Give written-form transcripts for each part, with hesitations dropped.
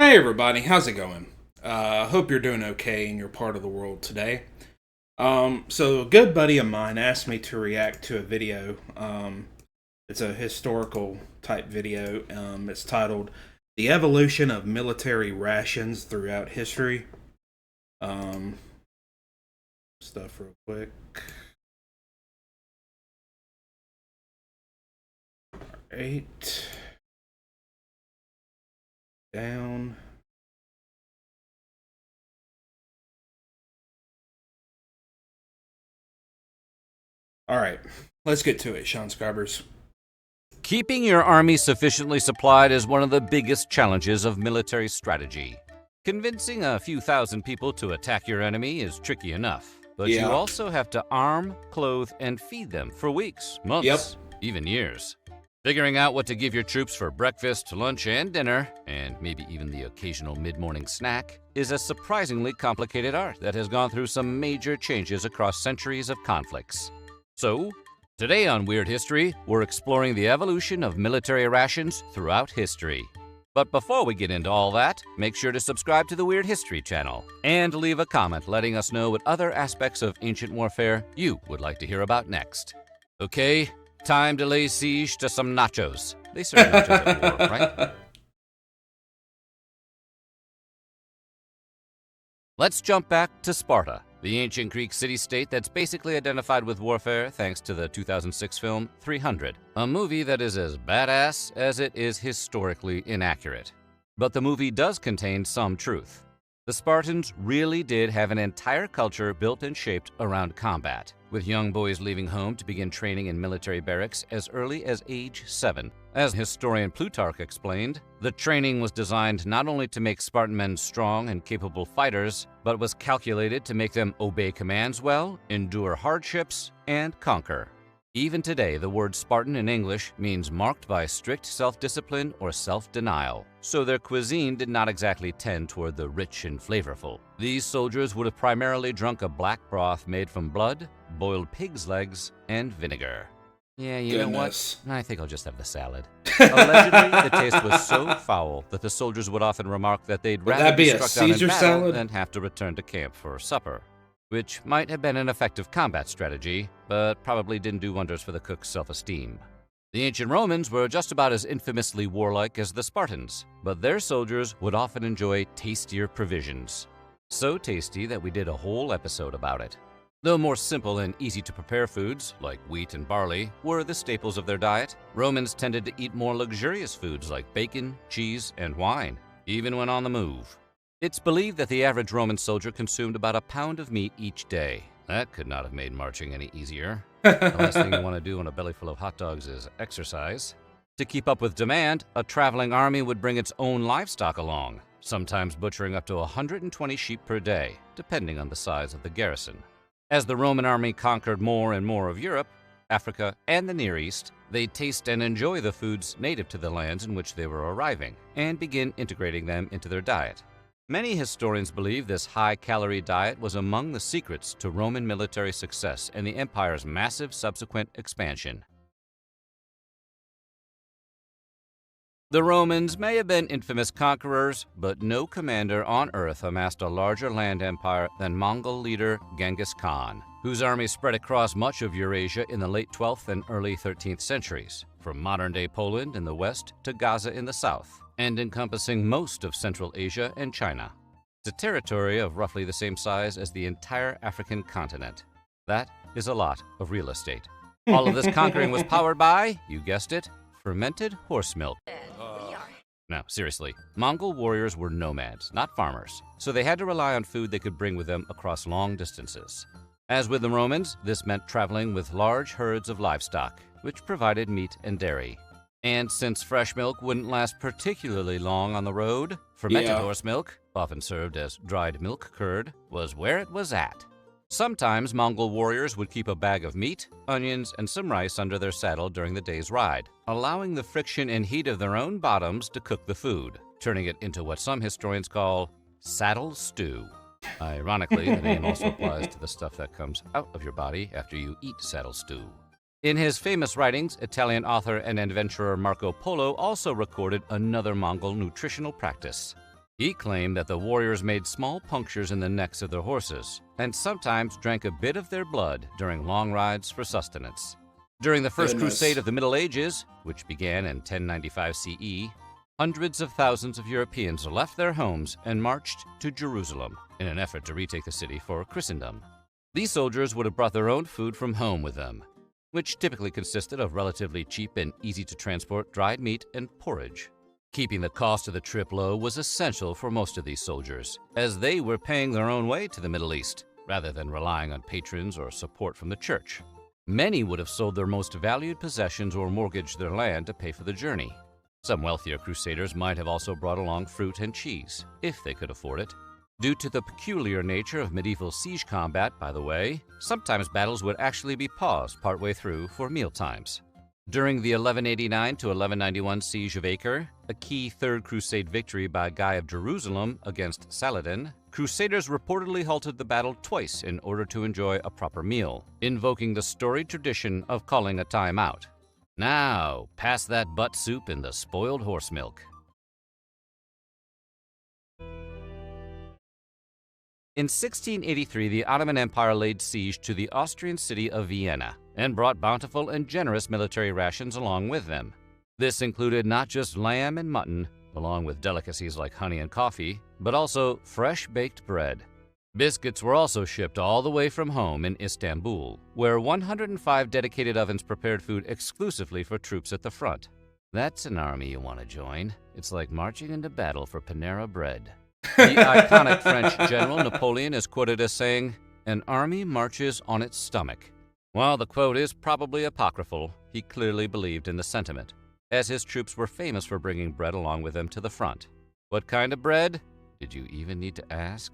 Hey everybody, how's it going? Hope you're doing okay in your part of the world today. So a good buddy of mine asked me to react to a video. It's a historical type video. It's titled "The Evolution of Military Rations Throughout History." Um, Stuff real quick. Eight down. All right, let's get to it, Sean Scribers. Keeping your army sufficiently supplied is one of the biggest challenges of military strategy. Convincing a few thousand people to attack your enemy is tricky enough, but you Yeah. also have to arm, clothe, and feed them for weeks, months, even years. Figuring out what to give your troops for breakfast, lunch, and dinner, and maybe even the occasional mid-morning snack, is a surprisingly complicated art that has gone through some major changes across centuries of conflicts. So, today on Weird History, we're exploring the evolution of military rations throughout history. But before we get into all that, make sure to subscribe to the Weird History channel and leave a comment letting us know what other aspects of ancient warfare you would like to hear about next. Okay, time to lay siege to some nachos. They serve nachos at war, right? Let's jump back to Sparta, the ancient Greek city-state that's basically identified with warfare thanks to the 2006 film 300, a movie that is as badass as it is historically inaccurate. But the movie does contain some truth. The Spartans really did have an entire culture built and shaped around combat, with young boys leaving home to begin training in military barracks as early as age 7. As historian Plutarch explained, the training was designed not only to make Spartan men strong and capable fighters, but was calculated to make them obey commands well, endure hardships, and conquer. Even today, the word Spartan in English means marked by strict self-discipline or self-denial, so their cuisine did not exactly tend toward the rich and flavorful. These soldiers would have primarily drunk a black broth made from blood, boiled pig's legs, and vinegar. Yeah, you know what? I think I'll just have the salad. Allegedly, the taste was so foul that the soldiers would often remark that they'd rather be struck down in battle than have to return to camp for supper, which might have been an effective combat strategy, but probably didn't do wonders for the cook's self-esteem. The ancient Romans were just about as infamously warlike as the Spartans, but their soldiers would often enjoy tastier provisions. So tasty that we did a whole episode about it. Though more simple and easy-to-prepare foods, like wheat and barley, were the staples of their diet, Romans tended to eat more luxurious foods like bacon, cheese, and wine, even when on the move. It's believed that the average Roman soldier consumed about a pound of meat each day. That could not have made marching any easier. The last thing you want to do on a belly full of hot dogs is exercise. To keep up with demand, a traveling army would bring its own livestock along, sometimes butchering up to 120 sheep per day, depending on the size of the garrison. As the Roman army conquered more and more of Europe, Africa, and the Near East, they'd taste and enjoy the foods native to the lands in which they were arriving, and begin integrating them into their diet. Many historians believe this high-calorie diet was among the secrets to Roman military success and the empire's massive subsequent expansion. The Romans may have been infamous conquerors, but no commander on earth amassed a larger land empire than Mongol leader Genghis Khan, whose army spread across much of Eurasia in the late 12th and early 13th centuries, from modern-day Poland in the west to Gaza in the south, and encompassing most of Central Asia and China. It's a territory of roughly the same size as the entire African continent. That is a lot of real estate. All of this conquering was powered by, you guessed it, fermented horse milk. No, seriously, Mongol warriors were nomads, not farmers, so they had to rely on food they could bring with them across long distances. As with the Romans, this meant traveling with large herds of livestock, which provided meat and dairy. And since fresh milk wouldn't last particularly long on the road, fermented horse milk, often served as dried milk curd, was where it was at. Sometimes Mongol warriors would keep a bag of meat, onions, and some rice under their saddle during the day's ride, allowing the friction and heat of their own bottoms to cook the food, turning it into what some historians call saddle stew. Ironically, the name also applies to the stuff that comes out of your body after you eat saddle stew. In his famous writings, Italian author and adventurer Marco Polo also recorded another Mongol nutritional practice: He claimed that the warriors made small punctures in the necks of their horses and sometimes drank a bit of their blood during long rides for sustenance. During the First Crusade of the Middle Ages, which began in 1095 CE, hundreds of thousands of Europeans left their homes and marched to Jerusalem in an effort to retake the city for Christendom. These soldiers would have brought their own food from home with them, which typically consisted of relatively cheap and easy-to-transport dried meat and porridge. Keeping the cost of the trip low was essential for most of these soldiers, as they were paying their own way to the Middle East, rather than relying on patrons or support from the church. Many would have sold their most valued possessions or mortgaged their land to pay for the journey. Some wealthier crusaders might have also brought along fruit and cheese, if they could afford it. Due to the peculiar nature of medieval siege combat, by the way, sometimes battles would actually be paused partway through for mealtimes. During the 1189 to 1191 Siege of Acre, a key Third Crusade victory by Guy of Jerusalem against Saladin, Crusaders reportedly halted the battle twice in order to enjoy a proper meal, invoking the storied tradition of calling a time out. Now, pass that butt soup and the spoiled horse milk. In 1683, the Ottoman Empire laid siege to the Austrian city of Vienna and brought bountiful and generous military rations along with them. This included not just lamb and mutton, along with delicacies like honey and coffee, but also fresh baked bread. Biscuits were also shipped all the way from home in Istanbul, where 105 dedicated ovens prepared food exclusively for troops at the front. That's an army you want to join. It's like marching into battle for Panera Bread. The iconic French general Napoleon is quoted as saying, "An army marches on its stomach." While the quote is probably apocryphal, he clearly believed in the sentiment, as his troops were famous for bringing bread along with them to the front. What kind of bread? Did you even need to ask?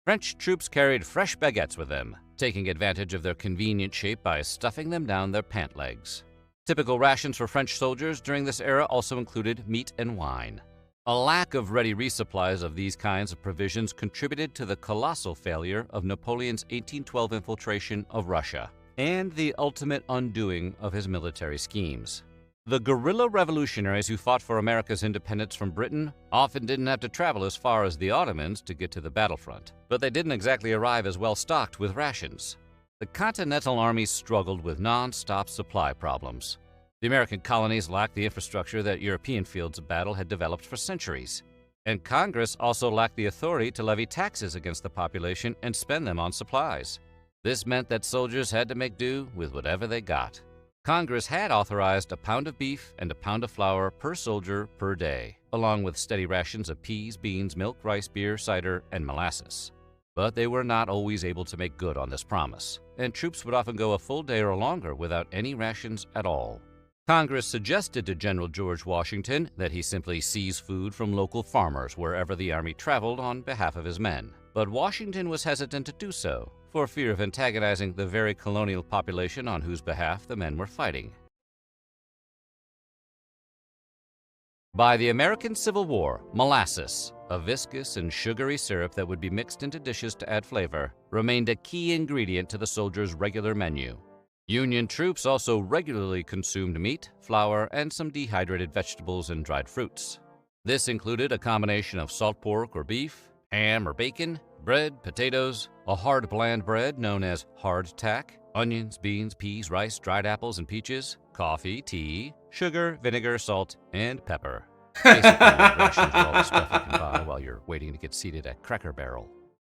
French troops carried fresh baguettes with them, taking advantage of their convenient shape by stuffing them down their pant legs. Typical rations for French soldiers during this era also included meat and wine. A lack of ready resupplies of these kinds of provisions contributed to the colossal failure of Napoleon's 1812 infiltration of Russia and the ultimate undoing of his military schemes. The guerrilla revolutionaries who fought for America's independence from Britain often didn't have to travel as far as the Ottomans to get to the battlefront, but they didn't exactly arrive as well stocked with rations. The Continental armies struggled with non-stop supply problems. The American colonies lacked the infrastructure that European fields of battle had developed for centuries. And Congress also lacked the authority to levy taxes against the population and spend them on supplies. This meant that soldiers had to make do with whatever they got. Congress had authorized a pound of beef and a pound of flour per soldier per day, along with steady rations of peas, beans, milk, rice, beer, cider, and molasses. But they were not always able to make good on this promise, and troops would often go a full day or longer without any rations at all. Congress suggested to General George Washington that he simply seize food from local farmers wherever the army traveled on behalf of his men. But Washington was hesitant to do so, for fear of antagonizing the very colonial population on whose behalf the men were fighting. By the American Civil War, molasses, a viscous and sugary syrup that would be mixed into dishes to add flavor, remained a key ingredient to the soldiers' regular menu. Union troops also regularly consumed meat, flour, and some dehydrated vegetables and dried fruits. This included a combination of salt pork or beef, ham or bacon, bread, potatoes, a hard bland bread known as hardtack, onions, beans, peas, rice, dried apples and peaches, coffee, tea, sugar, vinegar, salt, and pepper. Basically, rations are all the stuff you can buy while you're waiting to get seated at Cracker Barrel.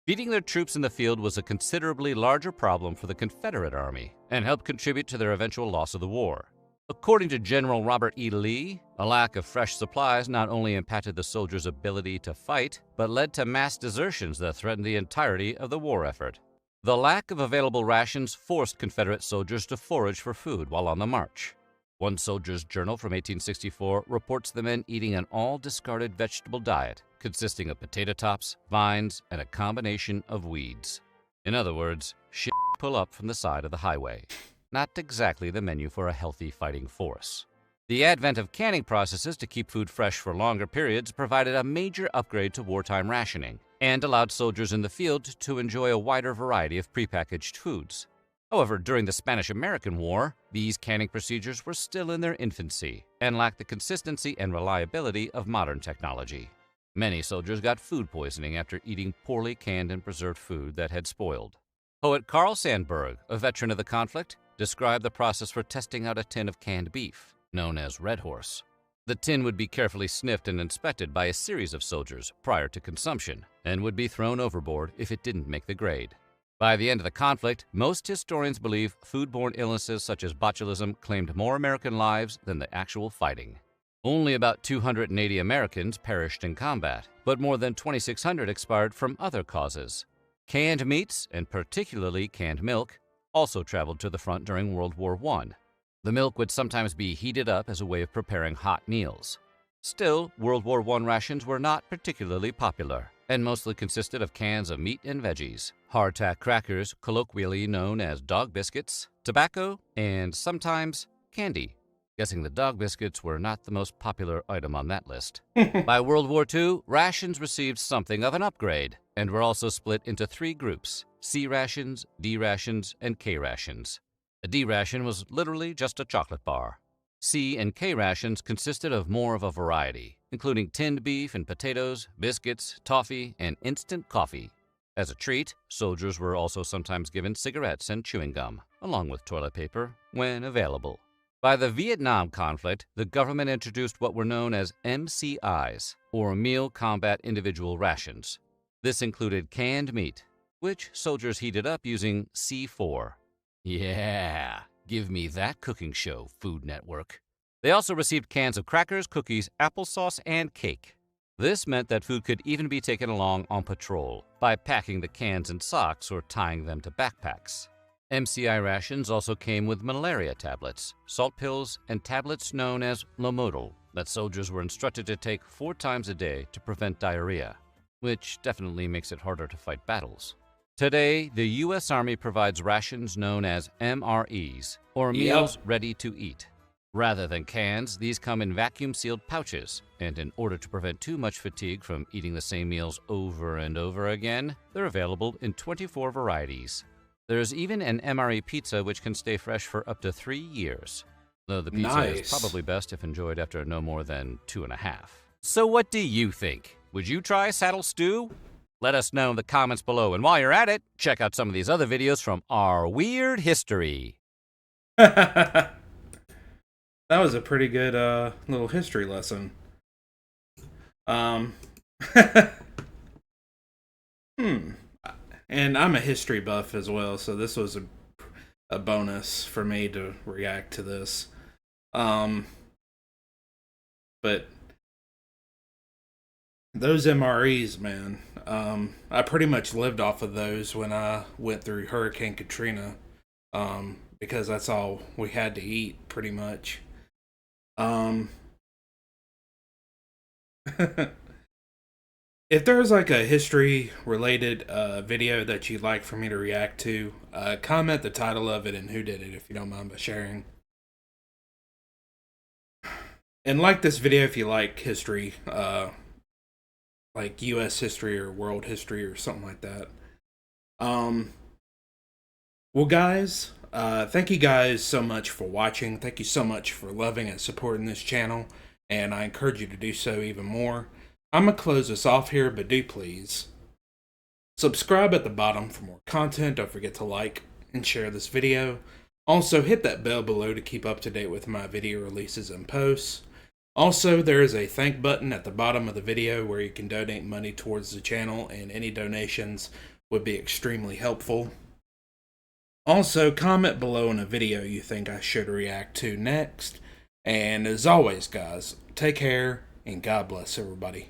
Feeding their troops in the field was a considerably larger problem for the Confederate Army and helped contribute to their eventual loss of the war. According to General Robert E. Lee, a lack of fresh supplies not only impacted the soldiers' ability to fight, but led to mass desertions that threatened the entirety of the war effort. The lack of available rations forced Confederate soldiers to forage for food while on the march. One soldier's journal from 1864 reports the men eating an all-discarded vegetable diet consisting of potato tops, vines, and a combination of weeds. In other words, shit pull up from the side of the highway. Not exactly the menu for a healthy fighting force. The advent of canning processes to keep food fresh for longer periods provided a major upgrade to wartime rationing and allowed soldiers in the field to enjoy a wider variety of prepackaged foods. However, during the Spanish-American War, these canning procedures were still in their infancy and lacked the consistency and reliability of modern technology. Many soldiers got food poisoning after eating poorly canned and preserved food that had spoiled. Poet Carl Sandburg, a veteran of the conflict, described the process for testing out a tin of canned beef, known as Red Horse. The tin would be carefully sniffed and inspected by a series of soldiers prior to consumption, and would be thrown overboard if it didn't make the grade. By the end of the conflict, most historians believe foodborne illnesses such as botulism claimed more American lives than the actual fighting. Only about 280 Americans perished in combat, but more than 2,600 expired from other causes. Canned meats, and particularly canned milk, also traveled to the front during World War I. The milk would sometimes be heated up as a way of preparing hot meals. Still, World War I rations were not particularly popular, and mostly consisted of cans of meat and veggies, hardtack crackers, colloquially known as dog biscuits, tobacco, and sometimes candy. Guessing the dog biscuits were not the most popular item on that list. By World War II, rations received something of an upgrade, and were also split into 3 groups: C rations, D rations, and K rations. A D ration was literally just a chocolate bar. C and K rations consisted of more of a variety, including tinned beef and potatoes, biscuits, toffee, and instant coffee. As a treat, soldiers were also sometimes given cigarettes and chewing gum, along with toilet paper, when available. By the Vietnam conflict, the government introduced what were known as MCIs, or Meal Combat Individual Rations. This included canned meat, which soldiers heated up using C4. Yeah, give me that cooking show, Food Network. They also received cans of crackers, cookies, applesauce, and cake. This meant that food could even be taken along on patrol by packing the cans in socks or tying them to backpacks. MCI rations also came with malaria tablets, salt pills, and tablets known as Lomodal that soldiers were instructed to take 4 times a day to prevent diarrhea, which definitely makes it harder to fight battles. Today, the U.S. Army provides rations known as MREs, or Meals Ready to Eat. Rather than cans, these come in vacuum-sealed pouches, and in order to prevent too much fatigue from eating the same meals over and over again, they're available in 24 varieties. There's even an MRE pizza which can stay fresh for up to 3 years, though the pizza is probably best if enjoyed after no more than 2.5. So what do you think? Would you try saddle stew? Let us know in the comments below, and while you're at it, check out some of these other videos from our weird history. That was a pretty good little history lesson. And I'm a history buff as well, so this was a bonus for me to react to this. But those MREs, man, I pretty much lived off of those when I went through Hurricane Katrina, because that's all we had to eat, pretty much. If there's like a history-related video that you'd like for me to react to, comment the title of it and who did it, if you don't mind by sharing. And like this video if you like history, like U.S. history or world history or something like that. Well, guys, thank you guys so much for watching. Thank you so much for loving and supporting this channel, and I encourage you to do so even more. I'm going to close this off here, but do please subscribe at the bottom for more content. Don't forget to like and share this video. Also, hit that bell below to keep up to date with my video releases and posts. Also, there is a thank button at the bottom of the video where you can donate money towards the channel, and any donations would be extremely helpful. Also, comment below on a video you think I should react to next. And as always, guys, take care and God bless everybody.